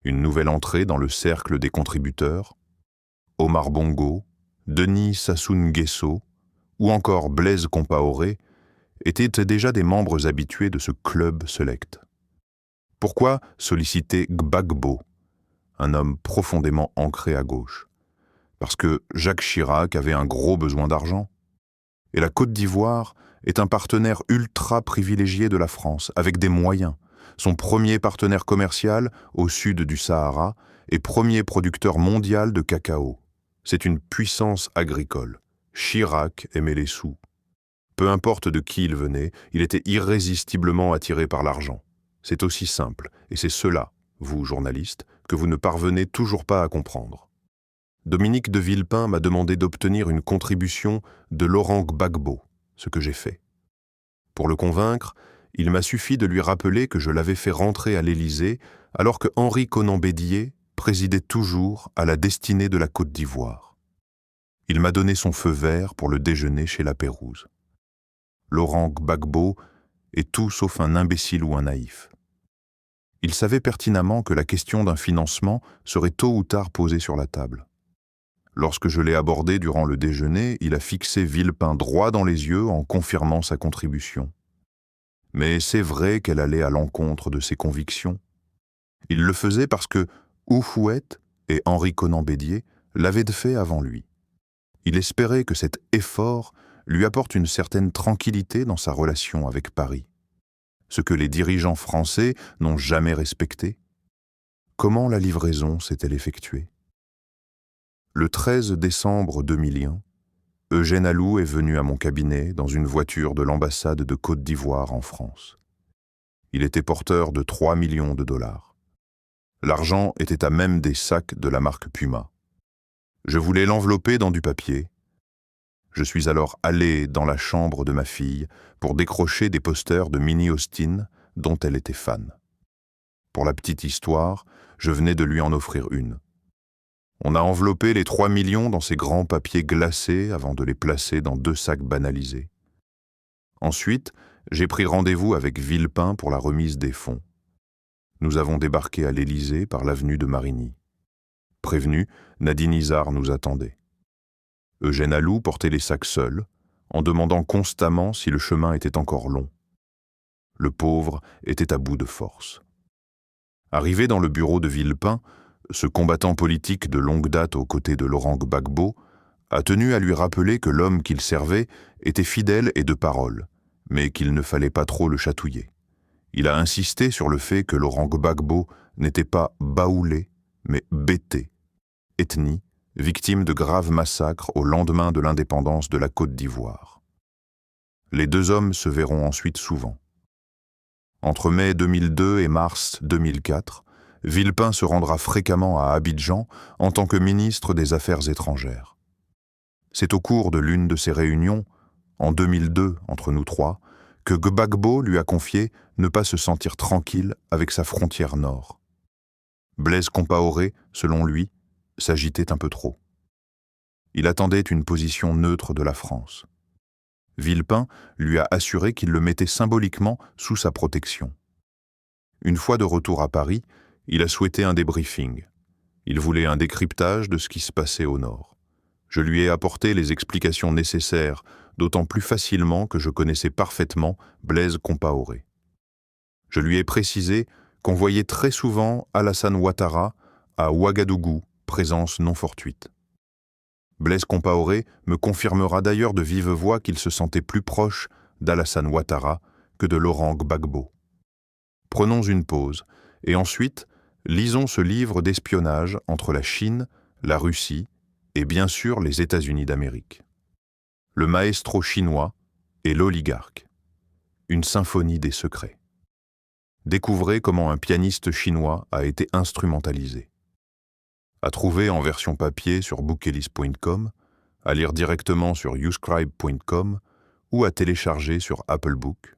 Une nouvelle entrée dans le cercle des contributeurs, Omar Bongo, Denis Sassou Nguesso ou encore Blaise Compaoré étaient déjà des membres habitués de ce club select. Pourquoi solliciter Gbagbo, un homme profondément ancré à gauche? Parce que Jacques Chirac avait un gros besoin d'argent. Et la Côte d'Ivoire est un partenaire ultra privilégié de la France, avec des moyens. Son premier partenaire commercial au sud du Sahara et premier producteur mondial de cacao. C'est une puissance agricole. Chirac aimait les sous. Peu importe de qui il venait, il était irrésistiblement attiré par l'argent. C'est aussi simple, et c'est cela, vous journalistes, que vous ne parvenez toujours pas à comprendre. Dominique de Villepin m'a demandé d'obtenir une contribution de Laurent Gbagbo, ce que j'ai fait. Pour le convaincre, il m'a suffi de lui rappeler que je l'avais fait rentrer à l'Élysée alors que Henri Konan Bédier présidait toujours à la destinée de la Côte d'Ivoire. Il m'a donné son feu vert pour le déjeuner chez la Pérouse. Laurent Gbagbo est tout sauf un imbécile ou un naïf. Il savait pertinemment que la question d'un financement serait tôt ou tard posée sur la table. Lorsque je l'ai abordé durant le déjeuner, il a fixé Villepin droit dans les yeux en confirmant sa contribution. Mais c'est vrai qu'elle allait à l'encontre de ses convictions. Il le faisait parce que Houphouët et Henri Konan Bédier l'avaient fait avant lui. Il espérait que cet effort lui apporte une certaine tranquillité dans sa relation avec Paris. Ce que les dirigeants français n'ont jamais respecté. Comment la livraison s'est-elle effectuée? Le 13 décembre 2001, Eugène Alou est venu à mon cabinet dans une voiture de l'ambassade de Côte d'Ivoire en France. Il était porteur de 3 millions de dollars. L'argent était à même des sacs de la marque Puma. Je voulais l'envelopper dans du papier. Je suis alors allé dans la chambre de ma fille pour décrocher des posters de Minnie Austin dont elle était fan. Pour la petite histoire, je venais de lui en offrir une. On a enveloppé les 3 millions dans ces grands papiers glacés avant de les placer dans 2 sacs banalisés. Ensuite, j'ai pris rendez-vous avec Villepin pour la remise des fonds. Nous avons débarqué à l'Élysée par l'avenue de Marigny. Prévenu, Nadine Izard nous attendait. Eugène Alou portait les sacs seul, en demandant constamment si le chemin était encore long. Le pauvre était à bout de force. Arrivé dans le bureau de Villepin, ce combattant politique de longue date aux côtés de Laurent Gbagbo a tenu à lui rappeler que l'homme qu'il servait était fidèle et de parole, mais qu'il ne fallait pas trop le chatouiller. Il a insisté sur le fait que Laurent Gbagbo n'était pas baoulé, mais bété, ethnie, victime de graves massacres au lendemain de l'indépendance de la Côte d'Ivoire. Les deux hommes se verront ensuite souvent. Entre mai 2002 et mars 2004, Villepin se rendra fréquemment à Abidjan en tant que ministre des Affaires étrangères. C'est au cours de l'une de ces réunions, en 2002 entre nous trois, que Gbagbo lui a confié ne pas se sentir tranquille avec sa frontière nord. Blaise Compaoré, selon lui, s'agitait un peu trop. Il attendait une position neutre de la France. Villepin lui a assuré qu'il le mettait symboliquement sous sa protection. Une fois de retour à Paris, il a souhaité un débriefing. Il voulait un décryptage de ce qui se passait au nord. Je lui ai apporté les explications nécessaires, d'autant plus facilement que je connaissais parfaitement Blaise Compaoré. Je lui ai précisé qu'on voyait très souvent Alassane Ouattara à Ouagadougou, présence non fortuite. Blaise Compaoré me confirmera d'ailleurs de vive voix qu'il se sentait plus proche d'Alassane Ouattara que de Laurent Gbagbo. Prenons une pause, et ensuite, lisons ce livre d'espionnage entre la Chine, la Russie et bien sûr les États-Unis d'Amérique. Le maestro chinois et l'oligarque. Une symphonie des secrets. Découvrez comment un pianiste chinois a été instrumentalisé. À trouver en version papier sur bookelis.com, à lire directement sur youscribe.com ou à télécharger sur Apple Book,